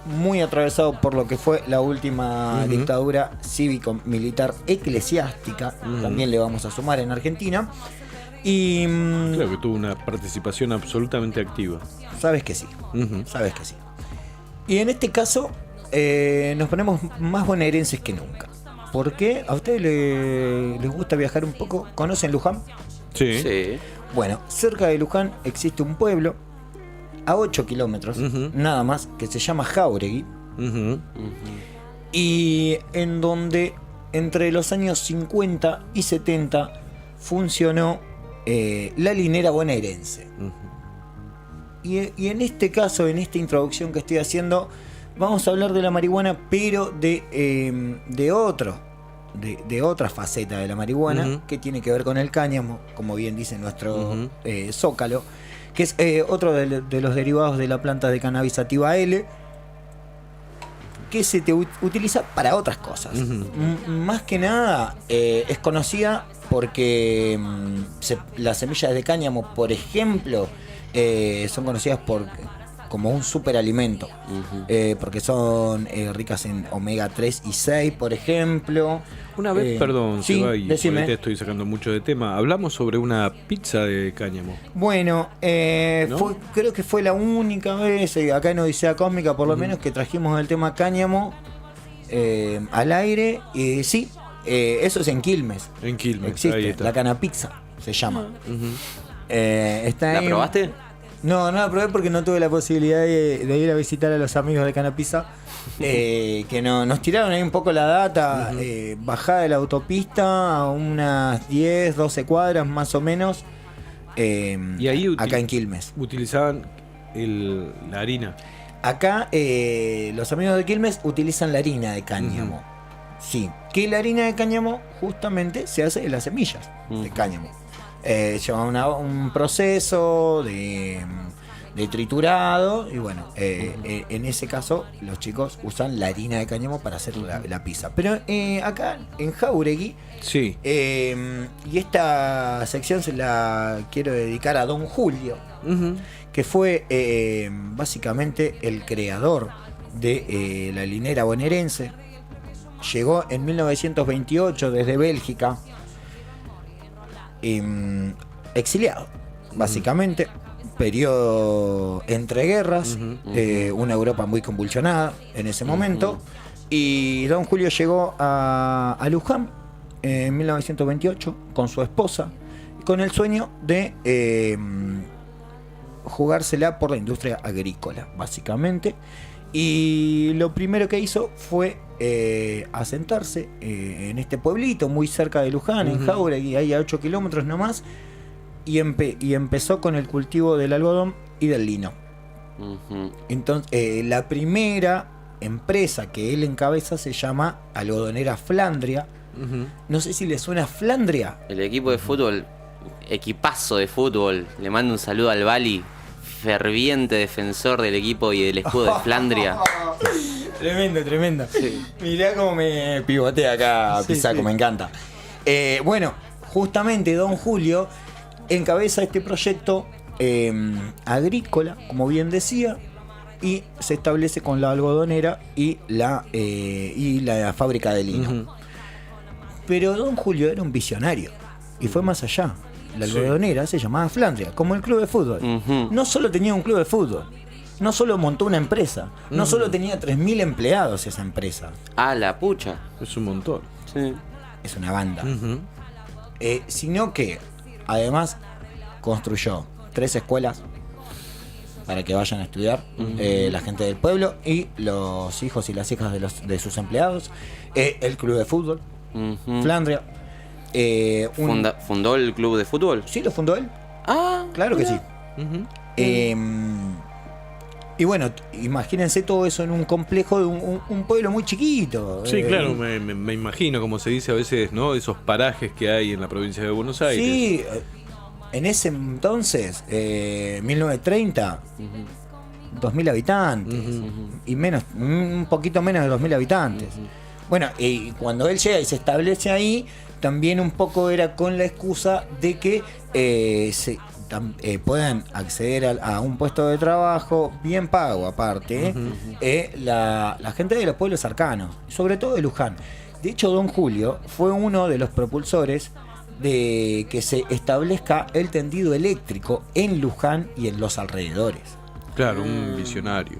muy atravesado por lo que fue la última dictadura cívico-militar eclesiástica, también le vamos a sumar en Argentina. Y claro que tuvo una participación absolutamente activa. Sabes que sí, sabes que sí. Y en este caso nos ponemos más bonaerenses que nunca. ¿Por qué? ¿A ustedes les gusta viajar un poco? ¿Conocen Luján? Sí. Bueno, cerca de Luján existe un pueblo a 8 kilómetros, nada más, que se llama Jáuregui. Y en donde entre los años 50 y 70 funcionó la linera bonaerense. Y en este caso, en esta introducción que estoy haciendo, vamos a hablar de la marihuana, pero de otra faceta de la marihuana, que tiene que ver con el cáñamo, como bien dice nuestro Zócalo, que es otro de los derivados de la planta de cannabis sativa L, que se utiliza para otras cosas. Más que nada es conocida porque las semillas de cáñamo, por ejemplo, son conocidas como un superalimento, porque son ricas en omega 3 y 6, por ejemplo. Una vez, perdón, sí, Seba, y decime. te estoy sacando mucho de tema. Hablamos sobre una pizza de cáñamo. Bueno, ¿no? creo que fue la única vez, acá en Odisea Cósmica por lo menos, que trajimos el tema cáñamo al aire. Sí, eso es en Quilmes. En Quilmes, existe, ahí está. la Canapizza se llama. Está ¿La ahí. probaste? No la probé porque no tuve la posibilidad de ir a visitar a los amigos de Canapizza, que nos tiraron ahí un poco la data. Bajada de la autopista a unas 10, 12 cuadras más o menos, Y ahí acá en Quilmes. utilizaban la harina. Acá los amigos de Quilmes utilizan la harina de cáñamo. Sí, que la harina de cáñamo justamente se hace de las semillas de cáñamo. Lleva un proceso de triturado y bueno, en ese caso los chicos usan la harina de cáñamo para hacer la pizza. Pero acá en Jáuregui, Sí. y esta sección se la quiero dedicar a Don Julio, que fue básicamente el creador de la linera bonaerense. Llegó en 1928 desde Bélgica, exiliado, básicamente, periodo entre guerras, una Europa muy convulsionada en ese momento, y Don Julio llegó a Luján en 1928 con su esposa, con el sueño de jugársela por la industria agrícola, básicamente. Y lo primero que hizo fue asentarse en este pueblito muy cerca de Luján, en Jáuregui, ahí a 8 kilómetros nomás, y empezó con el cultivo del algodón y del lino. Entonces, la primera empresa que él encabeza se llama Algodonera Flandria. No sé si le suena Flandria. El equipo de fútbol, equipazo de fútbol, le mando un saludo al Bali, ferviente defensor del equipo y del escudo de Flandria. Tremendo. Sí. Mirá cómo me pivotea acá, Pisaco, me encanta. Bueno, justamente Don Julio encabeza este proyecto agrícola, como bien decía, y se establece con la algodonera y la fábrica de lino. Pero Don Julio era un visionario y fue más allá. La algodonera se llamaba Flandria, como el club de fútbol. No solo tenía un club de fútbol, no solo montó una empresa, no solo tenía 3.000 empleados esa empresa. Ah, la pucha. Es un montón. Sí. Es una banda. Sino que además construyó 3 escuelas para que vayan a estudiar la gente del pueblo y los hijos y las hijas de sus empleados. El club de fútbol, Flandria. ¿Fundó el club de fútbol? Sí, lo fundó él. Ah, Claro que sí. Y bueno, imagínense todo eso en un complejo de un pueblo muy chiquito. Sí, claro, me imagino, como se dice a veces, ¿no? Esos parajes que hay en la provincia de Buenos Aires. Sí, en ese entonces, 1930, 2.000 habitantes. Y menos, un poquito menos de 2.000 habitantes. Bueno, y cuando él llega y se establece ahí, también un poco era con la excusa de que puedan acceder a un puesto de trabajo bien pago aparte, la gente de los pueblos cercanos, sobre todo de Luján. De hecho, don Julio fue uno de los propulsores de que se establezca el tendido eléctrico en Luján y en los alrededores. Claro, un visionario.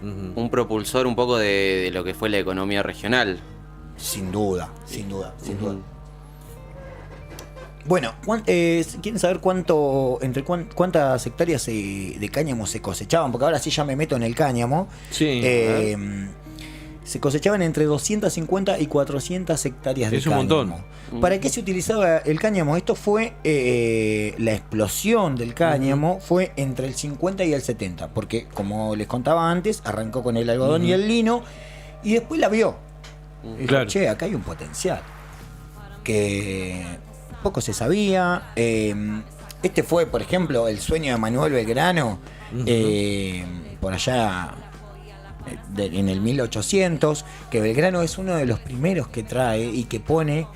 Un propulsor un poco de lo que fue la economía regional. Sin duda. Bueno, ¿quieren saber cuántas hectáreas de cáñamo se cosechaban? Porque ahora sí ya me meto en el cáñamo. Sí. Se cosechaban entre 250 y 400 hectáreas de cáñamo. Es un montón. ¿Para qué se utilizaba el cáñamo? Esto fue la explosión del cáñamo fue entre el 50 y el 70, porque como les contaba antes, arrancó con el algodón y el lino y después la vio. Dijo, Claro. che, acá hay un potencial que poco se sabía. Este fue, por ejemplo, el sueño de Manuel Belgrano, por allá en el 1800, que Belgrano es uno de los primeros que trae y que pone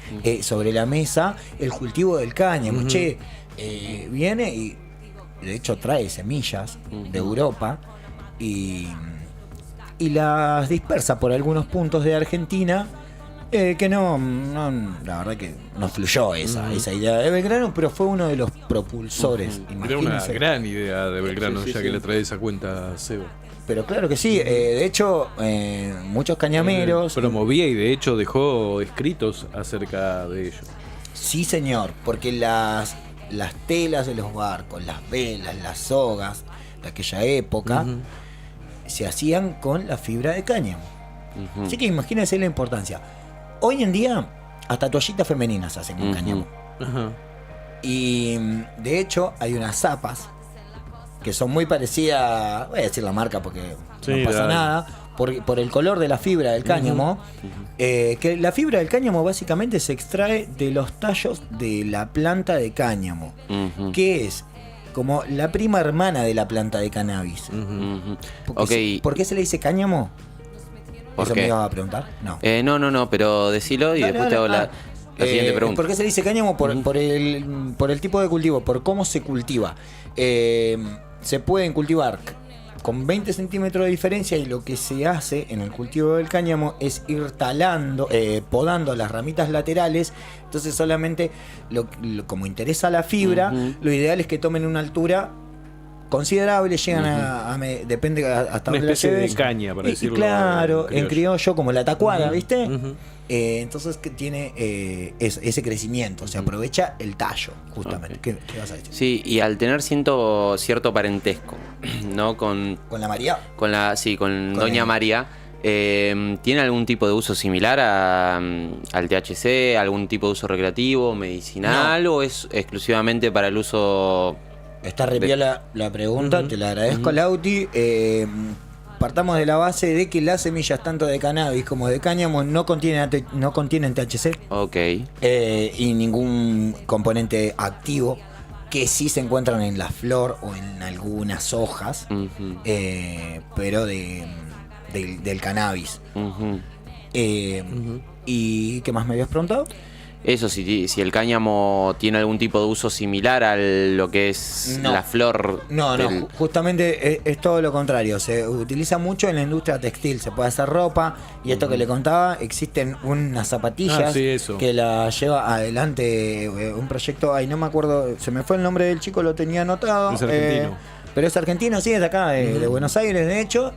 sobre la mesa el cultivo del cáñamo. Che, viene y de hecho trae semillas de Europa y las dispersa por algunos puntos de Argentina, que no, la verdad que no fluyó esa idea de Belgrano, pero fue uno de los propulsores. Era una Imagínense. gran idea de Belgrano, Sí, ya sí. que le trae esa cuenta a Seba. Pero claro que sí, de hecho, muchos cañameros. Promovía y de hecho dejó escritos acerca de ello. Sí, señor, porque las telas de los barcos, las velas, las sogas de aquella época se hacían con la fibra de cáñamo. Así que imagínense la importancia. Hoy en día, hasta toallitas femeninas se hacen con cáñamo. Ajá. Y de hecho, hay unas zapas que son muy parecidas, voy a decir la marca porque Sí, no pasa dale. nada, por el color de la fibra del cáñamo, que la fibra del cáñamo básicamente se extrae de los tallos de la planta de cáñamo, que es como la prima hermana de la planta de cannabis. Porque ¿por qué se le dice cáñamo? ¿Por ¿Eso qué? me ibas a preguntar? No. No, pero decilo y Dale, después te hago dale. la siguiente pregunta. ¿Por qué se dice cáñamo? Por el tipo de cultivo, por cómo se cultiva. Se pueden cultivar con 20 centímetros de diferencia y lo que se hace en el cultivo del cáñamo es ir talando, podando las ramitas laterales. Entonces solamente como interesa la fibra, lo ideal es que tomen una altura considerable, llegan depende hasta Una donde la especie de lleves. caña, para decirlo Claro, en en criollo, como la tacuada, ¿viste? Ujú. Entonces que tiene ese crecimiento, se aprovecha el tallo, justamente. Ok. ¿Qué vas a decir? Sí, y al tener cierto parentesco, ¿no? Con ¿Con la María? con Con Doña el- María, ¿tiene algún tipo de uso similar al THC? ¿Algún tipo de uso recreativo, medicinal? ¿O es exclusivamente para el uso? Está re piola la pregunta, te la agradezco, Lauti. Partamos de la base de que las semillas tanto de cannabis como de cáñamo no contienen THC Ok. y ningún componente activo que sí se encuentran en la flor o en algunas hojas, Ujú, pero del cannabis. ujú. ¿Y qué más me habías preguntado? Eso, si el cáñamo tiene algún tipo de uso similar a lo que es No. la flor. No, del- justamente es todo lo contrario. Se utiliza mucho en la industria textil. Se puede hacer ropa. Y esto que le contaba, existen unas zapatillas Ah, sí, eso. que la lleva adelante un proyecto. Ay, no me acuerdo, se me fue el nombre del chico, lo tenía anotado. Es argentino. Pero es argentino, sí, es de acá, de Buenos Aires, de hecho.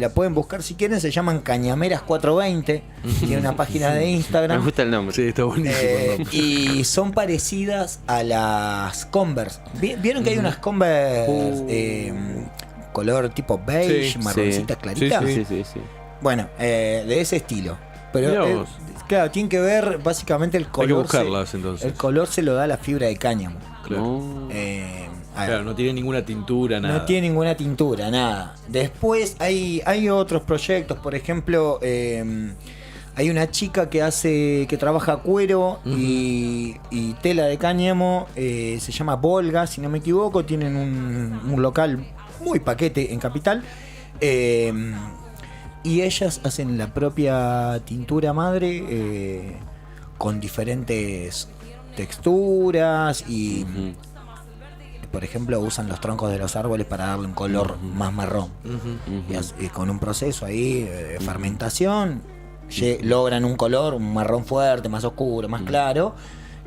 La pueden buscar si quieren, se llaman Cañameras 420. Tiene una página de Me Instagram. gusta el nombre. Sí, está buenísimo. el nombre. Y son parecidas a las Converse. ¿Vieron que hay unas Converse color tipo beige, Sí, marroncitas sí. claritas? Sí, Sí. Bueno, de ese estilo. Pero Mirá vos. claro, tiene que ver básicamente el Hay que color. buscarlas entonces. El color se lo da la fibra de cáñamo. Claro. No. A ver, Claro, no tiene ninguna tintura, nada. no tiene ninguna tintura, nada. Después hay otros proyectos, por ejemplo, hay una chica que trabaja cuero y tela de cáñamo, se llama Volga, si no me equivoco, tienen un local muy paquete en Capital. Y ellas hacen la propia tintura madre con diferentes texturas y por ejemplo, usan los troncos de los árboles para darle un color más marrón. Y con un proceso ahí de fermentación logran un color, un marrón fuerte, más oscuro, más claro.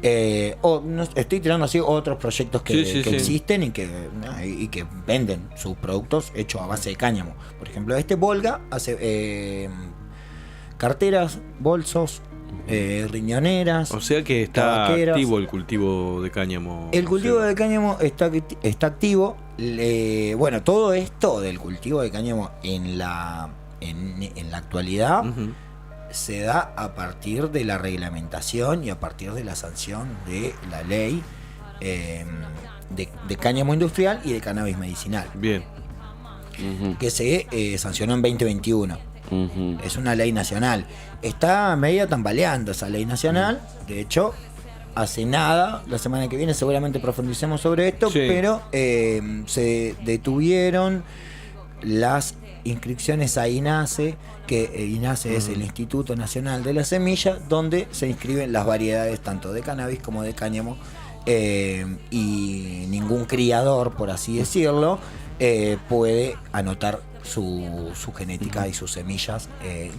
Estoy tirando así otros proyectos que existen y que venden sus productos hechos a base de cáñamo. Por ejemplo, Volga hace carteras, bolsos, riñoneras. O sea que está tabaqueras. activo el cultivo de cáñamo. El cultivo de cáñamo está activo. Bueno, todo esto del cultivo de cáñamo en la actualidad se da a partir de la reglamentación y a partir de la sanción de la ley de cáñamo industrial y de cannabis medicinal. Bien. Que se sancionó en 2021. Es una ley nacional. Está medio tambaleando esa ley nacional. De hecho, hace nada, la semana que viene seguramente profundicemos sobre esto, pero se detuvieron las inscripciones a INASE, que INASE es el Instituto Nacional de la Semilla, donde se inscriben las variedades tanto de cannabis como de cáñamo, y ningún criador, por así decirlo, puede anotar su genética y sus semillas.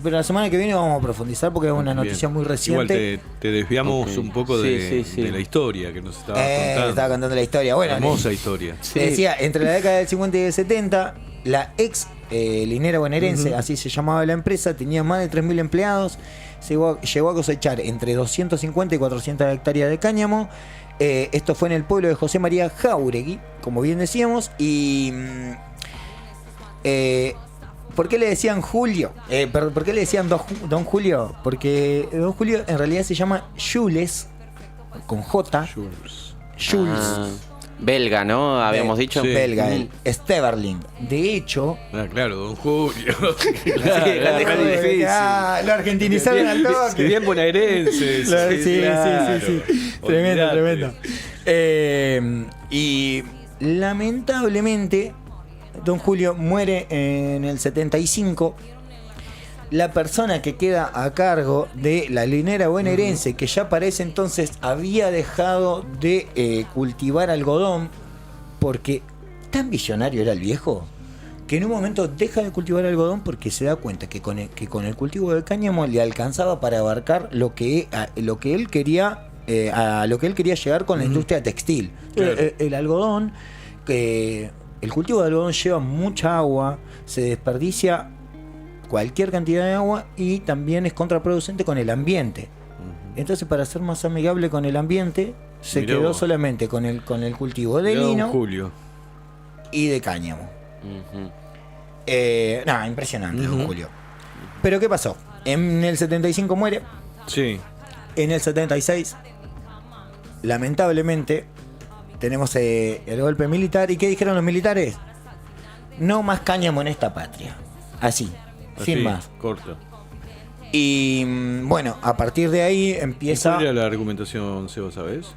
Pero la semana que viene vamos a profundizar porque es una noticia muy reciente. Igual te desviamos un poco de la historia que nos estaba contando. Estaba contando la historia. Bueno, hermosa historia. Decía, entre la década del 50 y del 70, la ex linera bonaerense, así se llamaba la empresa, tenía más de 3.000 empleados, llegó a cosechar entre 250 y 400 hectáreas de cáñamo. Esto fue en el pueblo de José María Jáuregui, como bien decíamos, y ¿por qué le decían Julio? ¿Por qué le decían Don Julio? Porque Don Julio en realidad se llama Jules, con J. Jules. Belga, ¿no? Habíamos dicho. Belga, el Steverling. De hecho... claro, Don Julio. Lo argentinizaron al toque. Bien bonaerense. Sí. Tremendo. Y lamentablemente, Don Julio muere en el 75. La persona que queda a cargo de la linera bonaerense, que ya para ese entonces había dejado de cultivar algodón, porque tan visionario era el viejo, que en un momento deja de cultivar algodón porque se da cuenta que con el cultivo de cáñamo le alcanzaba para abarcar lo que él quería, a lo que él quería llegar con la industria textil. Claro. El algodón, el cultivo de algodón lleva mucha agua, se desperdicia cualquier cantidad de agua y también es contraproducente con el ambiente. Entonces, para ser más amigable con el ambiente, se quedó solamente con el cultivo de lino y de cáñamo. Impresionante, Don Julio. Pero ¿qué pasó? En el 75 muere. Sí. En el 76, lamentablemente, tenemos el golpe militar. ¿Y qué dijeron los militares? No más cáñamo en esta patria. Así. Sin más. Corto. Y bueno, a partir de ahí empieza... ¿Cuál era la argumentación, Seba, sabes?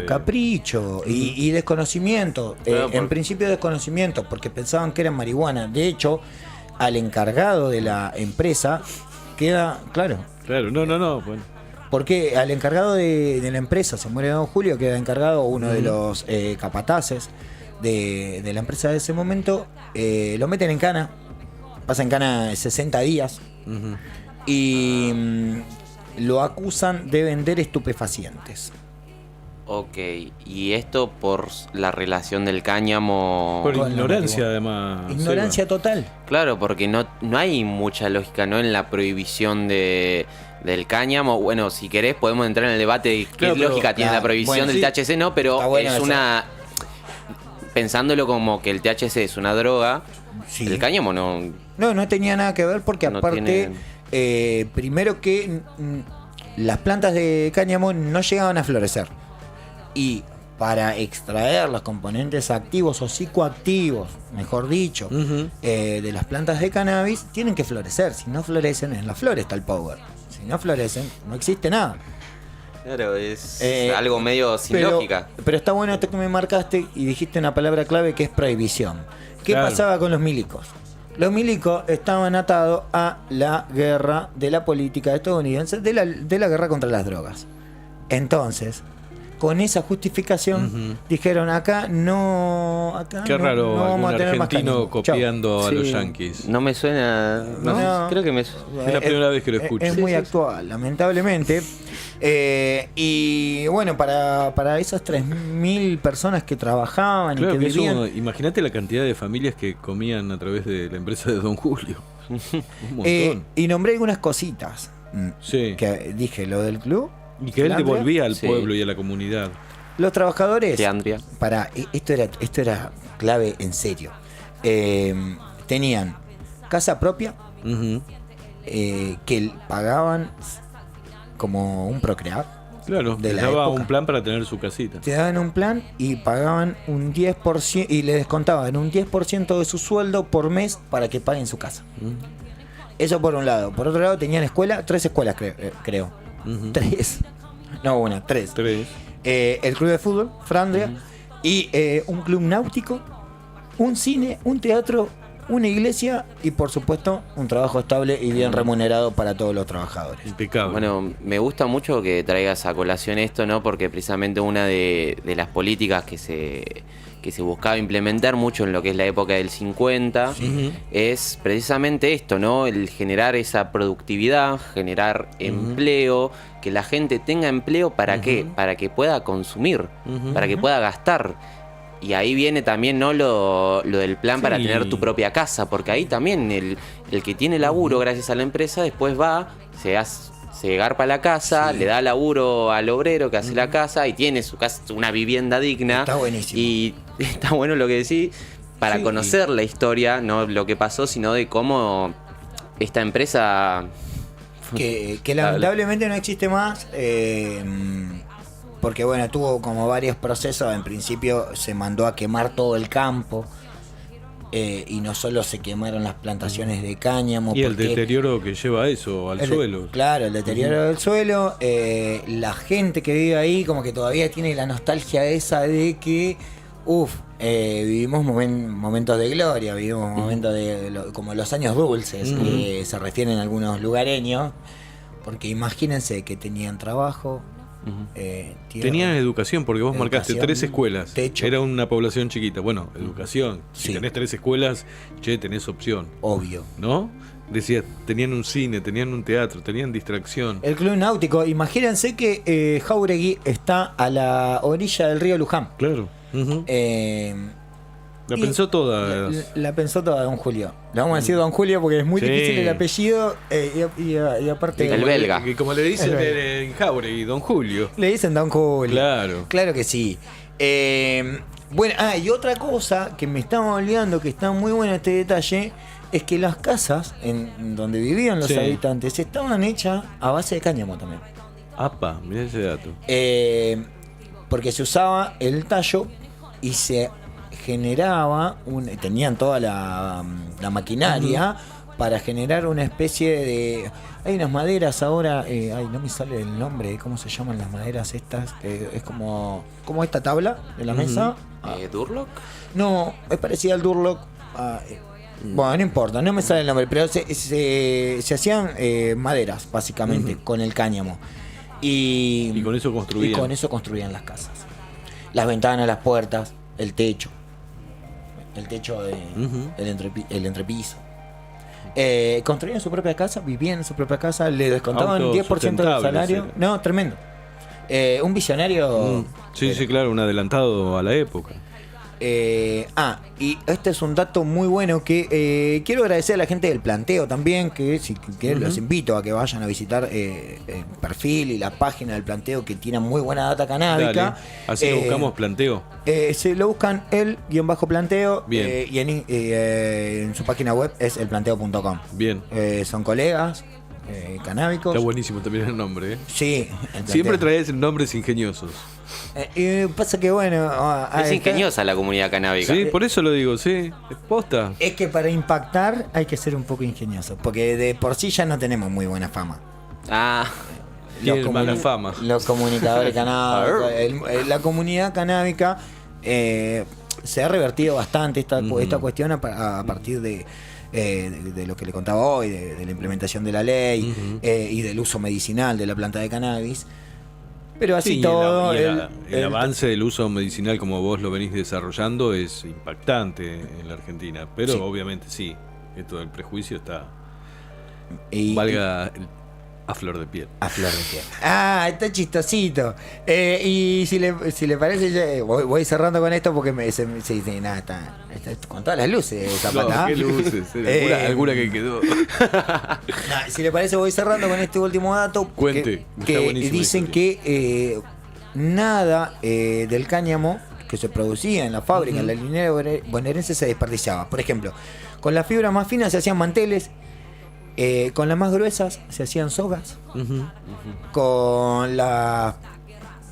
Capricho y desconocimiento. En principio desconocimiento, porque pensaban que era marihuana. De hecho, al encargado de la empresa queda... Claro, no. Bueno. Porque al encargado de la empresa, se muere Don Julio, queda encargado uno de los capataces de la empresa de ese momento. Lo meten en cana, pasa en cana 60 días y lo acusan de vender estupefacientes. Ok, y esto por la relación del cáñamo... Por ignorancia, además. Ignorancia Seba. total. Claro, porque no hay mucha lógica, ¿no?, en la prohibición del cáñamo. Bueno, si querés podemos entrar en el debate de qué lógica tiene la prohibición del THC, ¿no? Pero es una... Pensándolo como que el THC es una droga, el cáñamo no... No tenía nada que ver porque no aparte, primero que las plantas de cáñamo no llegaban a florecer. Y para extraer los componentes activos o psicoactivos, mejor dicho, de las plantas de cannabis, tienen que florecer. Si no florecen, en las flores está el power. Si no florecen, no existe nada. Claro, es algo medio sin lógica. Pero está bueno esto que me marcaste y dijiste una palabra clave que es prohibición. ¿Qué pasaba con los milicos? Los milicos estaban atados a la guerra de la política estadounidense, de la guerra contra las drogas. Entonces, con esa justificación dijeron acá no qué raro, no vamos a tener argentino más copiando a Sí, los yanquis. No me suena. No. Creo que me Es la primera vez que lo escucho. Es muy actual, lamentablemente. Y bueno, para esas 3.000 personas que trabajaban Claro y que que vivían. imagínate la cantidad de familias que comían a través de la empresa de Don Julio. Un montón. Y nombré algunas cositas. Sí. Que dije, lo del club. Y que él Flandria. devolvía al Sí. pueblo y a la comunidad. Los trabajadores. De Andrea. Esto era clave en serio. Tenían casa propia Ujú. que pagaban como un procrear. Claro, De les la daba época. un plan para tener su casita. Te daban un plan y pagaban un 10% y le descontaban un 10% de su sueldo por mes para que paguen su casa. Eso por un lado. Por otro lado tenían escuela, 3 escuelas creo. Ujú. 3. No, una, 3. 3. El club de fútbol, Flandria, y un club náutico, un cine, un teatro, una iglesia y por supuesto un trabajo estable y bien remunerado para todos los trabajadores. Impecable. Bueno, me gusta mucho que traigas a colación esto, ¿no? Porque precisamente una de las políticas que se buscaba implementar mucho en lo que es la época del 50 es precisamente esto, ¿no? El generar esa productividad, generar empleo, que la gente tenga empleo, ¿para qué? Para que pueda consumir, para que pueda gastar. Y ahí viene también, ¿no? Lo del plan para tener tu propia casa, porque ahí también el que tiene laburo gracias a la empresa después va, se garpa la casa, le da laburo al obrero que hace la casa y tiene su casa, una vivienda digna. Está buenísimo. Y está bueno lo que decís, para conocer la historia, no lo que pasó, sino de cómo esta empresa... Que lamentablemente no existe más. Porque bueno, tuvo como varios procesos. En principio se mandó a quemar todo el campo. Y no solo se quemaron las plantaciones de cáñamo. Y el porque deterioro que lleva eso al suelo. Claro, el deterioro del suelo. La gente que vive ahí como que todavía tiene la nostalgia esa de que vivimos momentos de gloria, vivimos momentos como los años dulces, que se refieren a algunos lugareños. Porque imagínense que tenían trabajo. Tenían educación, porque vos marcaste Educación, 3 escuelas. techo. Era una población chiquita. Bueno, educación. Si Sí. tenés 3 escuelas, tenés opción. Obvio. ¿No? Decía, tenían un cine, tenían un teatro, tenían distracción. El club náutico, imagínense que Jáuregui está a la orilla del río Luján. Claro. Ujú. La Y pensó toda. La pensó toda Don Julio. Le vamos a decir Don Julio porque es muy Sí. difícil el apellido y aparte El belga. Que como le dicen El belga. en Jauregui, Don Julio. le dicen Don Julio. Claro. Claro que sí. Bueno, y otra cosa que me estaba olvidando, que está muy bueno este detalle, es que las casas en donde vivían los Sí. habitantes estaban hechas a base de cáñamo también. Apa, mirá ese dato. Porque se usaba el tallo y se generaba, tenían toda la maquinaria para generar una especie de... Hay unas maderas ahora, no me sale el nombre, ¿cómo se llaman las maderas estas? Que es como esta tabla de la mesa. ¿Durlock? No, es parecida al Durlock. Bueno, no importa, no me sale el nombre, pero se hacían maderas, básicamente, con el cáñamo. Y con eso construían. Y con eso construían las casas. Las ventanas, las puertas, el techo. El techo, el entrepiso. Construían su propia casa, vivían en su propia casa, le descontaban 10% del salario. Era. No, tremendo. Un visionario. Sí, claro, un adelantado a la época. Y este es un dato muy bueno que quiero agradecer a la gente del planteo también, que los invito a que vayan a visitar el perfil y la página del planteo, que tiene muy buena data canábica. Dale. Así lo buscamos, planteo. Se lo buscan el-planteo. Bien. Y en su página web es elplanteo.com. Bien. Son colegas canábicos. Está buenísimo también el nombre, ¿eh? Sí, el planteo. Siempre traes nombres ingeniosos. Pasa que bueno, es ingeniosa la comunidad canábica. Sí, por eso lo digo, sí. Es posta. Es que para impactar hay que ser un poco ingenioso, porque de por sí ya no tenemos muy buena fama. Tiene mala fama. Los comunicadores canábicos, la comunidad canábica se ha revertido bastante esta cuestión a partir de lo que le contaba hoy, de la implementación de la ley y del uso medicinal de la planta de cannabis. Pero así Sí, todo. el avance del uso medicinal, como vos lo venís desarrollando, es impactante en la Argentina. Pero Sí. obviamente sí, esto del prejuicio está. A flor de piel. A flor de piel. Ah, está chistosito. Y si le parece, voy cerrando con esto porque se dice, nada, está con todas las luces, Zapata. No, qué luces, alguna que quedó. Nah, si le parece, voy cerrando con este último dato. Cuente, está que buenísimo dicen la que nada del cáñamo que se producía en la fábrica, en la linera bonaerense, se desperdiciaba. Por ejemplo, con las fibras más finas se hacían manteles. Con las más gruesas se hacían sogas. Con las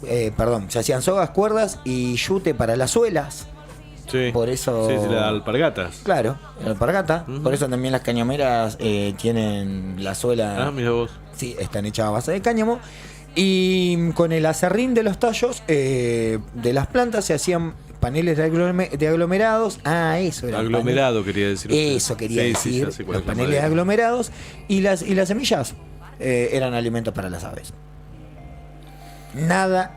se hacían sogas, cuerdas y yute para las suelas. Sí. Por eso. Sí, las alpargatas. Claro, la alpargata. Por eso también las cañameras tienen la suela. Ah, mira vos. Sí, están hechas a base de cáñamo. Y con el acerrín de los tallos de las plantas se hacían paneles de aglomerados. Ah, eso era. Aglomerado quería decir. Eso quería decir. ya sé cuál Los es la paneles de madera. aglomerados. Y las semillas eran alimentos para las aves. Nada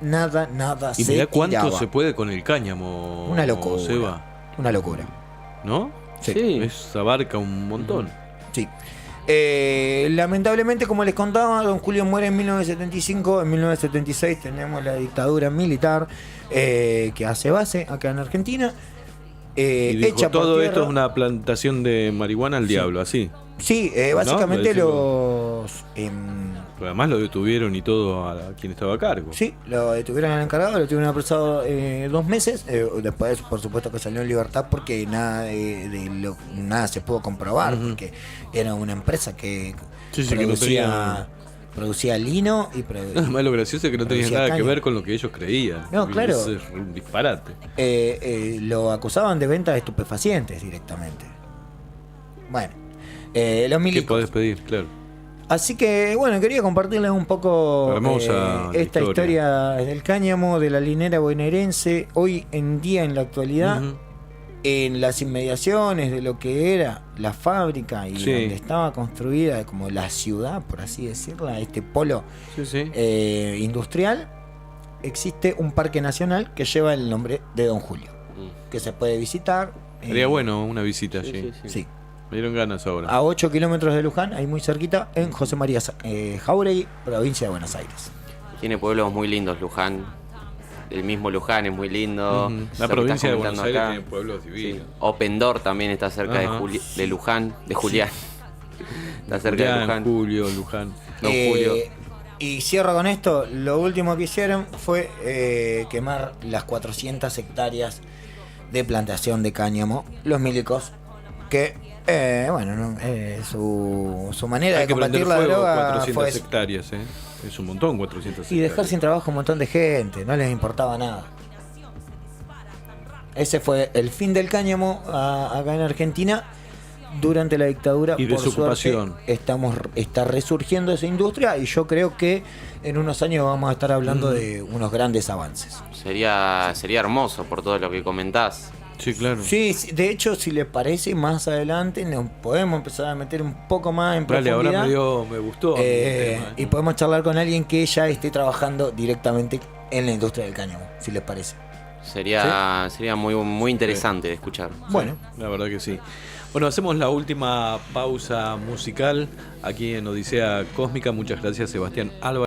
Y se mirá cuánto tiraba. se puede con el cáñamo. Una locura. Seba. Una locura. ¿No? Sí. Abarca un montón. Sí. Lamentablemente, como les contaba, don Julio muere en 1975. En 1976 tenemos la dictadura militar que hace base acá en Argentina. Y dijo, Hecha por todo tierra. esto es una plantación de marihuana al diablo, así. Sí, básicamente ¿No? los... Pero además lo detuvieron y todo a quien estaba a cargo. Sí, lo detuvieron al encargado, lo tuvieron apresado 2 meses. Después, por supuesto, que salió en libertad porque nada se pudo comprobar, porque era una empresa que Sí, que no producía lino y Además, lo gracioso es que no tenía producía nada que caña. ver con lo que ellos creían. No, claro. Eso es un disparate. Lo acusaban de venta de estupefacientes directamente. Bueno, los ¿Qué milicos. podés pedir? Claro. Así que, bueno, quería compartirles un poco Hermosa esta historia del cáñamo, de la linera bonaerense, hoy en día, en la actualidad, en las inmediaciones de lo que era la fábrica y donde estaba construida como la ciudad, por así decirla, este polo industrial, existe un parque nacional que lleva el nombre de Don Julio, que se puede visitar. Sería bueno una visita allí. Sí. Me dieron ganas ahora. A 8 kilómetros de Luján, ahí muy cerquita, en José María Jáuregui, provincia de Buenos Aires. Tiene pueblos muy lindos, Luján. El mismo Luján es muy lindo. La provincia de Buenos Aires acá. tiene pueblos divinos. Sí. Opendor también está cerca de Luján, de Julián. Está cerca de Luján. Julio, Luján. Don Julio. Y cierro con esto. Lo último que hicieron fue quemar las 400 hectáreas de plantación de cáñamo. Los milicos, que su manera de combatir la droga 400 fue hectáreas, es un montón, 400 hectáreas. y dejar sin trabajo a un montón de gente. No les importaba nada. Ese fue el fin del cáñamo acá en Argentina durante la dictadura. Y de por su ocupación. Suerte, está resurgiendo esa industria y yo creo que en unos años vamos a estar hablando de unos grandes avances. Sería hermoso por todo lo que comentás. Sí, claro. Sí, de hecho, si les parece, más adelante nos podemos empezar a meter un poco más en Dale, profundidad. ahora me gustó. Y podemos charlar con alguien que ya esté trabajando directamente en la industria del cáñamo, si les parece. Sería muy, muy interesante de escuchar. Bueno, La verdad que sí. Bueno, hacemos la última pausa musical aquí en Odisea Cósmica. Muchas gracias, Sebastián Álvarez.